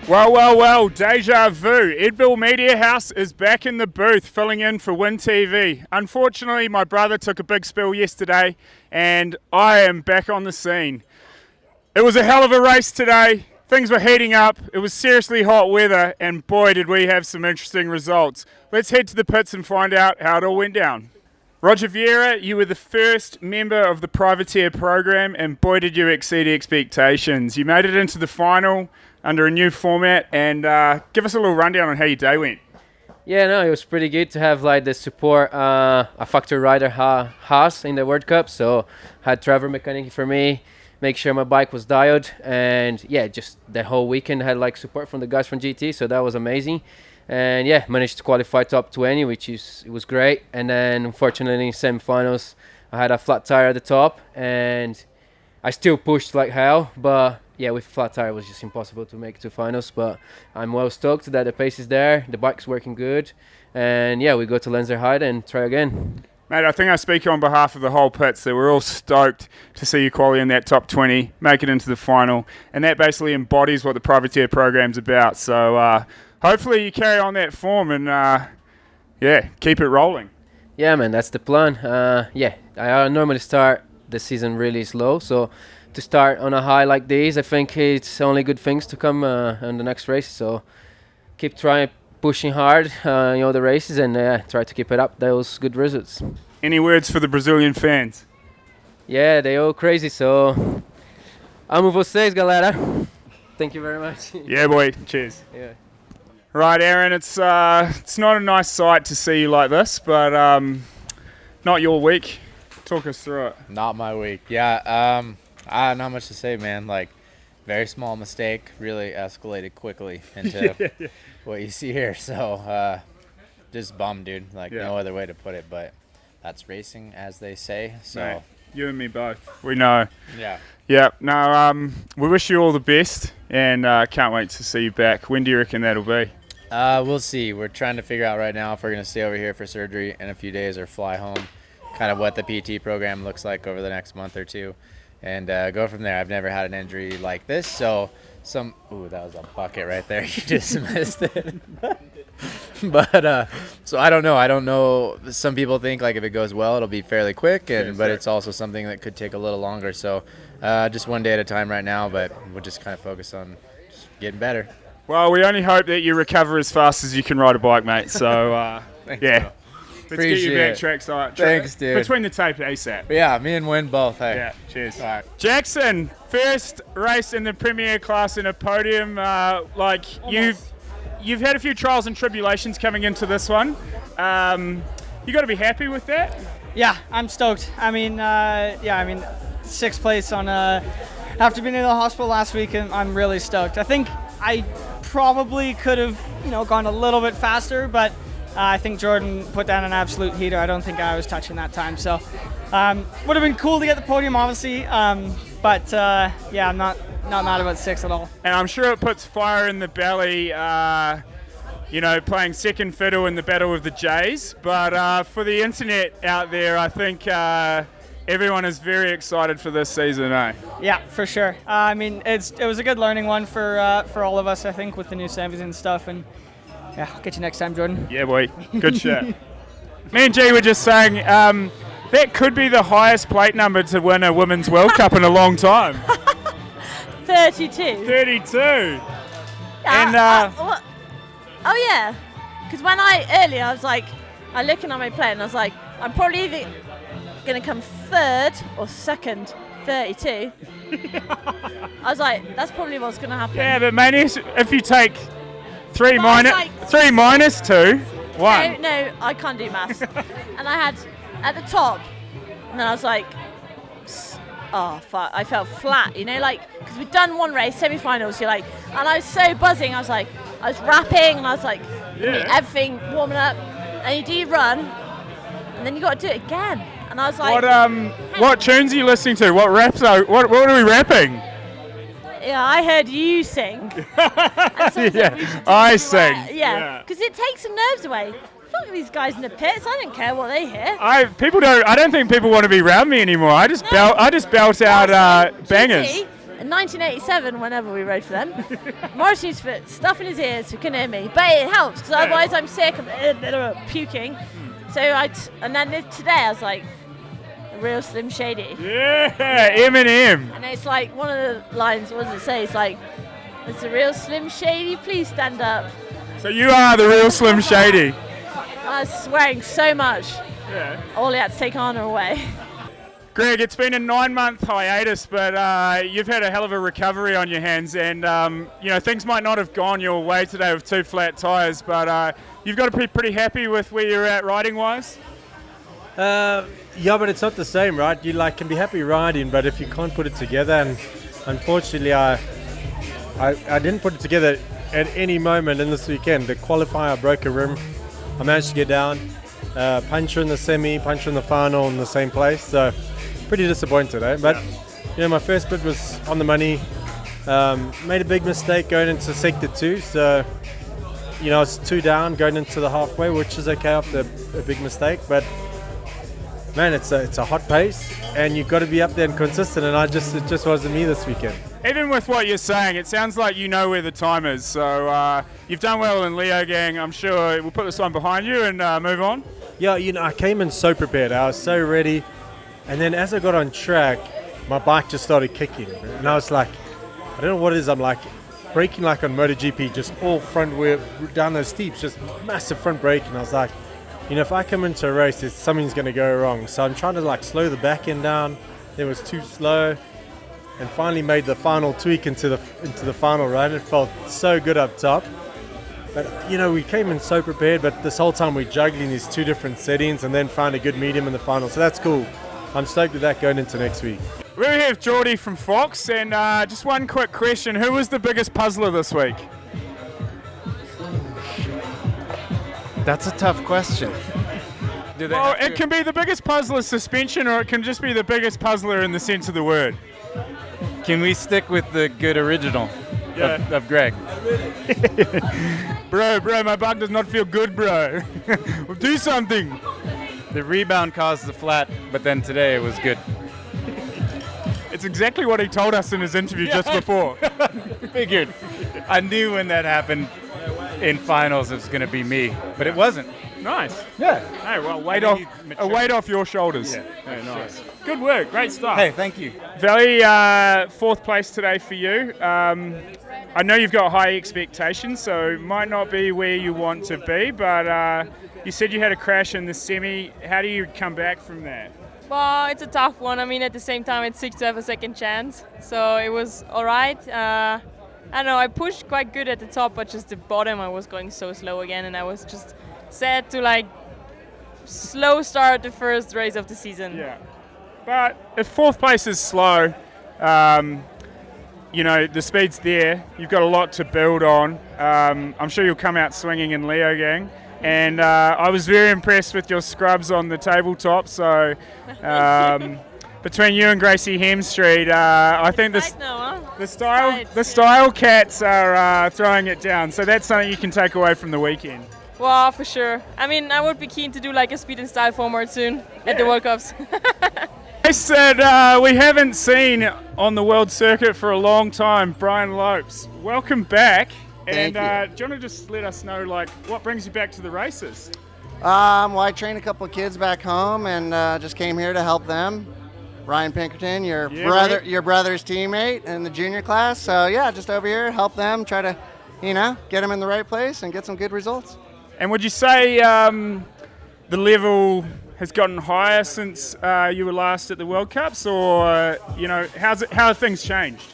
Well, déjà vu. Edville Media House is back in the booth filling in for Wyn TV. Unfortunately, my brother took a big spill yesterday and I am back on the scene. It was a hell of a race today. Things were heating up. It was seriously hot weather and boy did we have some interesting results. Let's head to the pits and find out how it all went down. Roger Vieira, you were the first member of the privateer program and boy did you exceed expectations. You made it into the final under a new format, and give us a little rundown on how your day went. Yeah, no, it was pretty good to have like the support, a factory rider Haas in the World Cup, so had Trevor mechanic for me, make sure my bike was dialed, and yeah, just the whole weekend had like support from the guys from GT, so that was amazing. And yeah, managed to qualify top 20, it was great. And then unfortunately in semi-finals, I had a flat tire at the top, and I still pushed like hell, but yeah, with a flat tire it was just impossible to make it to finals. But I'm well stoked that the pace is there, the bike's working good, and yeah, we go to Lenzerheide and try again. Mate, I think I speak on behalf of the whole pits that we're all stoked to see you qualify in that top 20, make it into the final, and that basically embodies what the privateer program's about. So hopefully you carry on that form and keep it rolling. Yeah, man, that's the plan. I normally start the season really slow, so to start on a high like this, I think it's only good things to come on the next race. So keep trying, pushing hard, the races, and try to keep it up. Those good results. Any words for the Brazilian fans? Yeah, they all crazy. So amo vocês, galera. Thank you very much. Yeah, boy. Cheers. Yeah. Right, Aaron. It's not a nice sight to see you like this, but not your week. Talk us through it. Not my week. Yeah. Not much to say, man. Like, very small mistake really escalated quickly into what you see here. So, just bummed, dude. Like, no other way to put it. But that's racing, as they say. So, mate, you and me both. We know. Yeah. Yeah. No. We wish you all the best, and can't wait to see you back. When do you reckon that'll be? We'll see. We're trying to figure out right now if we're gonna stay over here for surgery in a few days or fly home. Kind of what the PT program looks like over the next month or two. And go from there. I've never had an injury like this, so that was a bucket right there. You just missed it. But so I don't know. Some people think like if it goes well, it'll be fairly quick, but it's also something that could take a little longer. So just one day at a time right now. But we'll just kind of focus on just getting better. Well, we only hope that you recover as fast as you can ride a bike, mate. So Thanks, yeah. bro. Let's get you back trackside. Thanks, dude. Between the tape ASAP. Yeah, me and Wyn both. Hey. Yeah, cheers. All right. Jackson, first race in the Premier class in a podium. You've had a few trials and tribulations coming into this one. You got to be happy with that? Yeah, I'm stoked. I mean, sixth place on after being in the hospital last week, and I'm really stoked. I think I probably could have, gone a little bit faster, but I think Jordan put down an absolute heater. I don't think I was touching that time. So would have been cool to get the podium, obviously. I'm not mad about six at all. And I'm sure it puts fire in the belly, playing second fiddle in the Battle of the Jays. But for the internet out there, I think everyone is very excited for this season, eh? Yeah, for sure. It was a good learning one for all of us, I think, with the new semis and stuff. And yeah, I'll get you next time, Jordan. Yeah, boy. Good shot. Me and G were just saying that could be the highest plate number to win a Women's World Cup in a long time. 32. 32. And oh yeah, because earlier I was like, I looking at my plate and I was like, I'm probably either gonna come third or second. 32. I was like, that's probably what's gonna happen. Yeah, but mate, if you take 3 minus 2, 1. No, I can't do maths. And I had at the top, and then I was like, oh fuck, I felt flat, because we'd done one race, semi-finals, and I was so buzzing, I was rapping, and I was like, everything warming up, and you do your run, and then you got to do it again, and I was like, what tunes are you listening to? What raps what are we rapping? Yeah, I heard you sing. Yeah, I sing. Yeah, because it takes the nerves away. Fuck these guys in the pits. I don't care what they hear. I don't think people want to be around me anymore. I just belt out bangers. in 1987, whenever we rode for them, Morris used to put stuff in his ears so he couldn't hear me. But it helps, because otherwise I'm sick, I'm puking. So and then today I was like, a real Slim Shady. Yeah, Eminem. And it's like, one of the lines, what does it say? It's like, it's a real Slim Shady, please stand up. So you are the real Slim Shady. I was swearing so much. Yeah. Ollie had to take Anna away. Greg, it's been a 9-month hiatus, but you've had a hell of a recovery on your hands, and things might not have gone your way today with 2 flat tyres, but you've got to be pretty happy with where you're at riding-wise. Yeah, but it's not the same, right? You can be happy riding, but if you can't put it together, and unfortunately, I didn't put it together at any moment in this weekend. The qualifier broke a rim. I managed to get down, puncher in the semi, puncher in the final in the same place. So pretty disappointed, eh? But my first bit was on the money. Made a big mistake going into sector 2. So it's 2 down going into the halfway, which is okay after a big mistake. But man, it's a hot pace, and you've got to be up there and consistent. And it just wasn't me this weekend. Even with what you're saying, it sounds like you know where the time is. So you've done well in Leo Gang. I'm sure we'll put this one behind you and move on. Yeah, I came in so prepared. I was so ready. And then as I got on track, my bike just started kicking. And I was like, I don't know what it is. I'm like braking like on MotoGP, just all front wheel down those steeps, just massive front brake. And I was like, if I come into a race, something's going to go wrong. So I'm trying to slow the back end down. It was too slow. And finally made the final tweak into the final run. It felt so good up top. But, we came in so prepared, but this whole time we're juggling these 2 different settings and then found a good medium in the final. So that's cool. I'm stoked with that going into next week. We have Geordie from Fox, and just one quick question. Who was the biggest puzzler this week? That's a tough question. Well, it can be the biggest puzzler suspension, or it can just be the biggest puzzler in the sense of the word. Can we stick with the good original of Greg? Bro, my bike does not feel good, bro. Do something. The rebound caused the flat, but then today it was good. It's exactly what he told us in his interview just before. Figured. I knew when that happened in finals it was going to be me, but it wasn't. Nice. Yeah. Hey, well, a weight off your shoulders. Yeah. Hey, nice. Good work. Great stuff. Hey, thank you. Valley, 4th place today for you. I know you've got high expectations, so it might not be where you want to be, but you said you had a crash in the semi. How do you come back from that? Well, it's a tough one. I mean, at the same time, it's sick to have a second chance. So it was all right. I don't know, I pushed quite good at the top, but just the bottom, I was going so slow again, and I was just sad to slow start the first race of the season. Yeah. But if 4th place is slow, the speed's there. You've got a lot to build on. I'm sure you'll come out swinging in Leo Gang. And I was very impressed with your scrubs on the tabletop. So between you and Gracie Hemstreet, I think the style cats are throwing it down. So that's something you can take away from the weekend. Well, for sure. I mean, I would be keen to do a speed and style format soon at the World Cups. I said we haven't seen on the world circuit for a long time, Brian Lopes. Welcome back. And do you want to just let us know, what brings you back to the races? Well, I trained a couple of kids back home and just came here to help them. Ryan Pinkerton, your brother's teammate in the junior class. So yeah, just over here, help them, try to, get them in the right place and get some good results. And would you say the level has gotten higher since you were last at the World Cups, or how have things changed?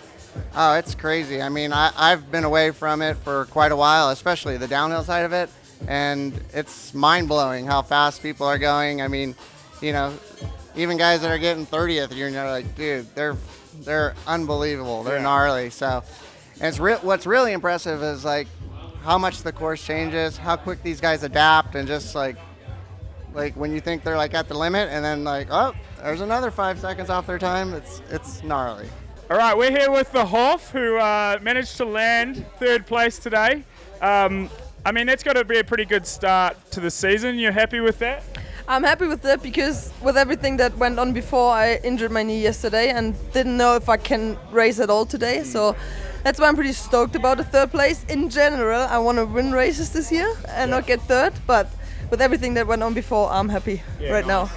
Oh, it's crazy. I mean, I've been away from it for quite a while, especially the downhill side of it, and it's mind-blowing how fast people are going. I mean, even guys that are getting 30th, you're like, dude, they're unbelievable. They're gnarly. So, and what's really impressive is how much the course changes, how quick these guys adapt, and just like when you think they're at the limit, and then oh, there's another 5 seconds off their time. It's gnarly. All right, we're here with the Hoff, who managed to land 3rd place today. I mean, that's got to be a pretty good start to the season. You happy with that? I'm happy with that because with everything that went on before, I injured my knee yesterday and didn't know if I can race at all today. So that's why I'm pretty stoked about the third place. In general, I want to win races this year and not get third. But with everything that went on before, I'm happy now.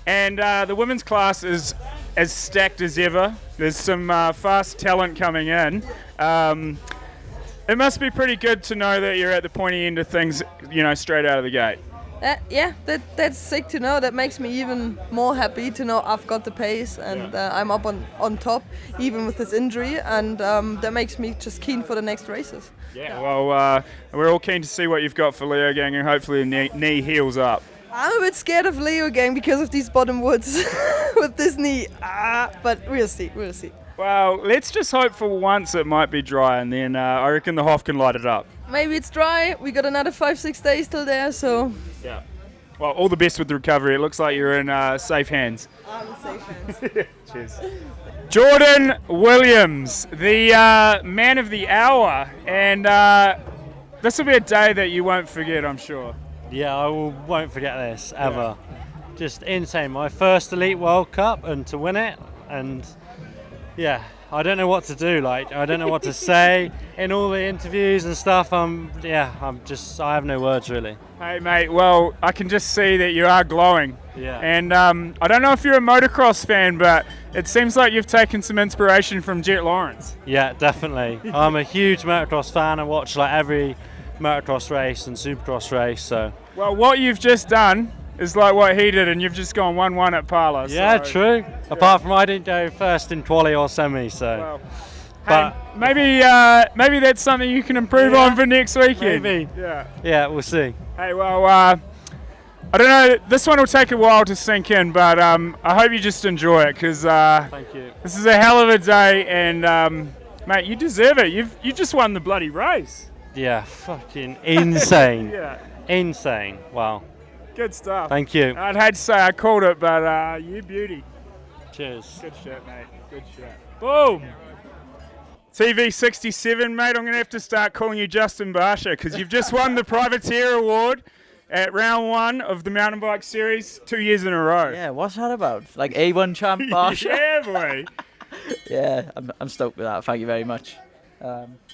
And the women's class is as stacked as ever. There's some fast talent coming in. It must be pretty good to know that you're at the pointy end of things, straight out of the gate. That's sick to know. That makes me even more happy to know I've got the pace and I'm up on top, even with this injury, and that makes me just keen for the next races. Yeah, well, we're all keen to see what you've got for Leo Gang, and hopefully the knee heals up. I'm a bit scared of Leo Gang because of these bottom woods with this knee, but we'll see. Well, let's just hope for once it might be dry, and then I reckon the Hoff can light it up. Maybe it's dry. We got another 5-6 days till there, so. Yeah. Well, all the best with the recovery. It looks like you're in safe hands. I'm in safe hands. Cheers. Jordan Williams, the man of the hour, and this will be a day that you won't forget, I'm sure. Yeah, I won't forget this ever. Just insane. My first Elite World Cup, and to win it, and yeah, I don't know what to do. I don't know what to say in all the interviews and stuff. I have no words really. Hey mate, well, I can just see that you are glowing. Yeah. And I don't know if you're a motocross fan, but it seems like you've taken some inspiration from Jet Lawrence. Yeah, definitely. I'm a huge motocross fan. I watch every motocross race and supercross race. So. Well, what you've just done is like what he did, and you've just gone 1-1 at Parla. Yeah, true. Yeah. Apart from I didn't go first in quali or semi, so. Well, hey, maybe that's something you can improve on for next weekend. Maybe. Yeah, we'll see. Hey, well, I don't know. This one will take a while to sink in, but I hope you just enjoy it because thank you. This is a hell of a day, and mate, you deserve it. You just won the bloody race. Yeah, fucking insane. Yeah. Insane. Wow. Good stuff. Thank you. I'd hate to say I called it, but you beauty. Cheers. Good shit, mate. Good shit. Boom. TV 67, mate. I'm going to have to start calling you Justin Barsha because you've just won the Privateer Award at round 1 of the mountain bike series 2 years in a row. Yeah, what's that about? Like A1 champ Barsha? Yeah, boy. Yeah, I'm stoked with that. Thank you very much.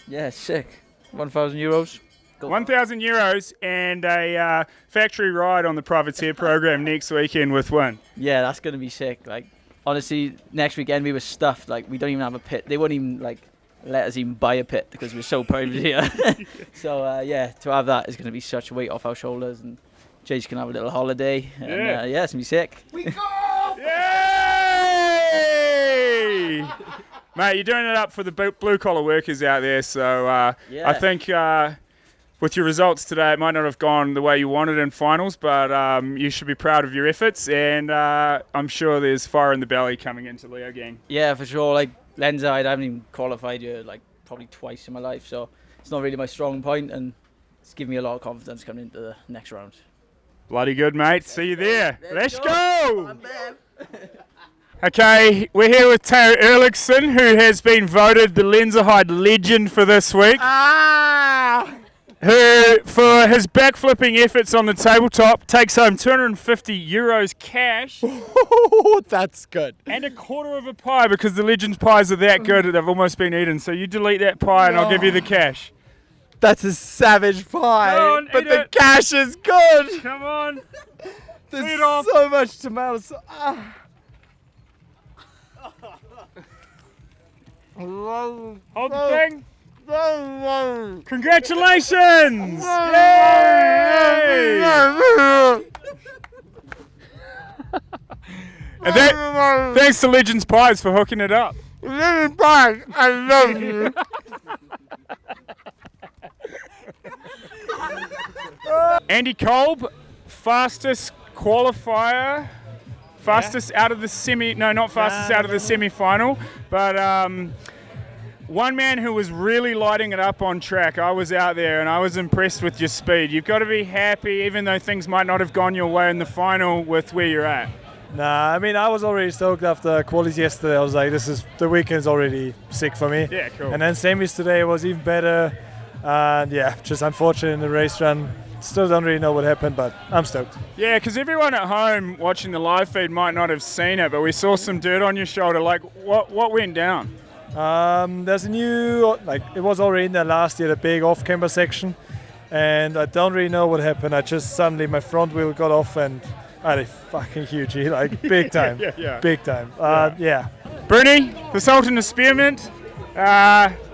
Yeah, sick. 1,000 euros. 1,000 euros and a factory ride on the Privateer program next weekend with Wyn. Yeah, that's going to be sick. Honestly, next weekend we were stuffed. We don't even have a pit. They wouldn't even, let us even buy a pit because we're so Privateer. So, yeah, to have that is going to be such a weight off our shoulders, and Jay's can have a little holiday. And, it's going to be sick. We go! Yay! Mate, you're doing it up for the blue-collar workers out there, so I think... with your results today, it might not have gone the way you wanted in finals, but you should be proud of your efforts, and I'm sure there's fire in the belly coming into Leo Gang. Yeah, for sure. Lenzerheide, I haven't even qualified here probably twice in my life, so it's not really my strong point, and it's given me a lot of confidence coming into the next round. Bloody good, mate. See you there. Let's go! Okay, we're here with Teo Erlickson, who has been voted the Lenzerheide legend for this week. Who, for his backflipping efforts on the tabletop, takes home 250 euros cash. That's good. And a quarter of a pie, because the Legends pies are that good that they've almost been eaten. So you delete that pie and I'll give you the cash. That's a savage pie, on, but the cash is good. Come on. There's so much tomato sauce. Hold the thing. Congratulations! Yay! And thanks to Legends Pies for hooking it up. Legends Pies, I love you. Andy Kolb, fastest qualifier, fastest out of the semi. No, not fastest out of the semi-final, but. One man who was really lighting it up on track. I was out there and I was impressed with your speed. You've got to be happy, even though things might not have gone your way in the final, with where you're at. Nah, I mean, I was already stoked after qualies yesterday. I was like, the weekend's already sick for me. Yeah, cool. And then semis today was even better. And yeah, just unfortunate in the race run. still don't really know what happened, but I'm stoked. Yeah, because everyone at home watching the live feed might not have seen it, but we saw some dirt on your shoulder. Like, what went down? There's a new, like, it was already in there last year, the big off-camber section, and I don't really know what happened. I just suddenly, my front wheel got off and I had a fucking huge, like, big time. Yeah. Big time. Yeah. Bruni, the Sultan of Spearmint,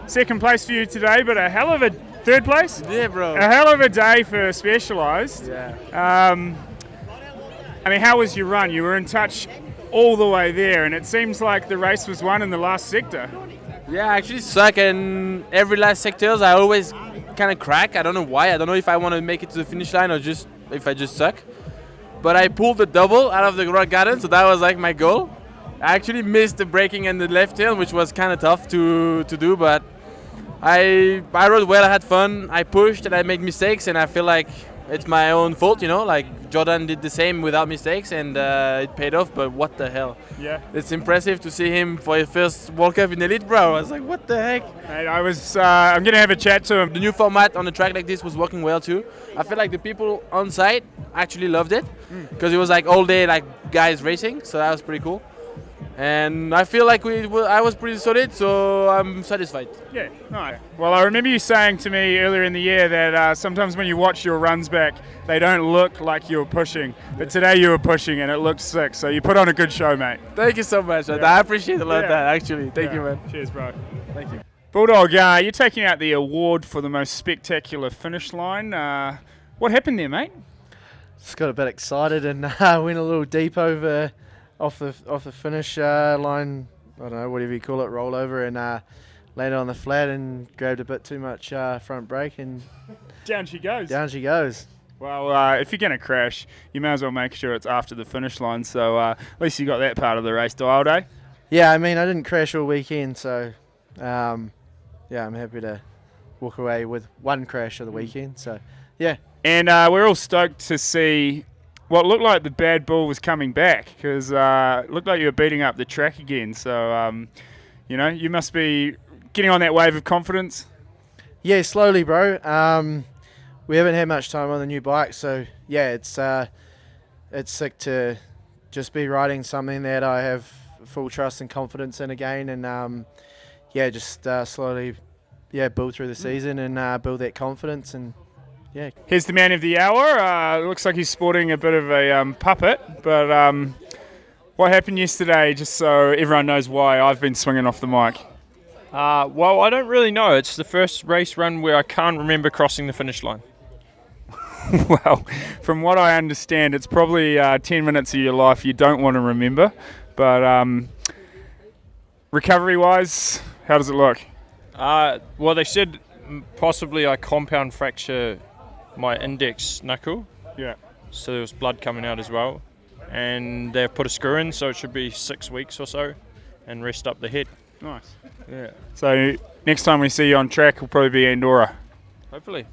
second place for you today, but a hell of a third place? Yeah, bro. A hell of a day for Specialised. Yeah. I mean, how was your run? You were in touch all the way there, and it seems like the race was won in the last sector. Yeah, I actually suck, and every last sectors I always kind of crack. I don't know why. I don't know if I want to make it to the finish line or just if I just suck. But I pulled the double out of the rock garden, so that was like my goal. I actually missed the braking and the left tail, which was kind of tough to do, but I rode well. I had fun. I pushed and I made mistakes, and I feel like it's my own fault, you know. Like Jordan did the same without mistakes, and it paid off. But what the hell? Yeah, it's impressive to see him for his first World Cup in Elite, bro. I was like, what the heck? Mate, I'm gonna have a chat to him. The new format on a track like this was working well too. I feel like the people on site actually loved it because it was like all day, like guys racing. So that was pretty cool. And I feel like I was pretty solid, so I'm satisfied. Yeah, no. Well, I remember you saying to me earlier in the year that sometimes when you watch your runs back, they don't look like you were pushing. But today you were pushing and it looked sick. So you put on a good show, mate. Thank you so much. Yeah. I appreciate a lot of that, actually. Thank you, man. Cheers, bro. Thank you. Bulldog, you're taking out the award for the most spectacular finish line. What happened there, mate? Just got a bit excited and went a little deep over off the finish line. I don't know, whatever you call it, rollover, and landed on the flat and grabbed a bit too much front brake, and down she goes. Down she goes. Well, if you're going to crash, you may as well make sure it's after the finish line. So at least you got that part of the race dialed, eh? Yeah, I mean, I didn't crash all weekend, so yeah, I'm happy to walk away with one crash of the weekend. So yeah. And we're all stoked to see what looked like the bad bull was coming back, because it looked like you were beating up the track again. So, you must be getting on that wave of confidence. Yeah, slowly, bro. We haven't had much time on the new bike, so yeah, it's sick to just be riding something that I have full trust and confidence in again, and just slowly, build through the season and build that confidence. And yeah. Here's the man of the hour. It looks like he's sporting a bit of a puppet, but what happened yesterday, just so everyone knows why I've been swinging off the mic? Well, I don't really know. It's the first race run where I can't remember crossing the finish line. Well, from what I understand, it's probably 10 minutes of your life you don't want to remember, but recovery-wise, how does it look? Well, they said possibly I compound fracture my index knuckle. Yeah. So there was blood coming out as well. And they've put a screw in, so it should be 6 weeks or so, and rest up the head. Nice. Yeah. So next time we see you on track will probably be Andorra. Hopefully.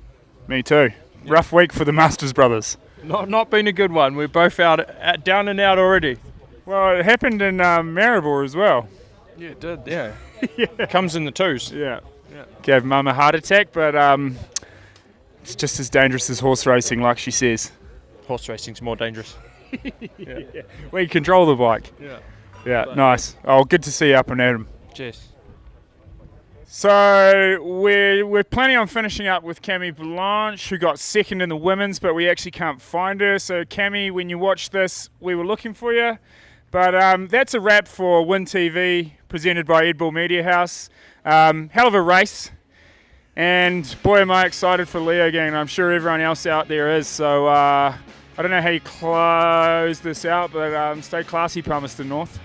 Me too. Yeah. Rough week for the Masters brothers. Not been a good one. We're both down and out already. Well, it happened in Maribor as well. Yeah, it did, yeah. Yeah. Comes in the twos. Yeah. Gave Mum a heart attack, but it's just as dangerous as horse racing, like she says. Horse racing's more dangerous. Yeah. Well, you control the bike. Yeah, nice. Oh, good to see you up and at 'em. Cheers. So we're planning on finishing up with Cammy Blanche, who got second in the women's, but we actually can't find her. So Cammy, when you watch this, we were looking for you. But that's a wrap for Wyn TV, presented by Ed Bull Media House. Hell of a race, and boy am I excited for Leo gang, and I'm sure everyone else out there is. So I don't know how you close this out, but stay classy, Palmerston North.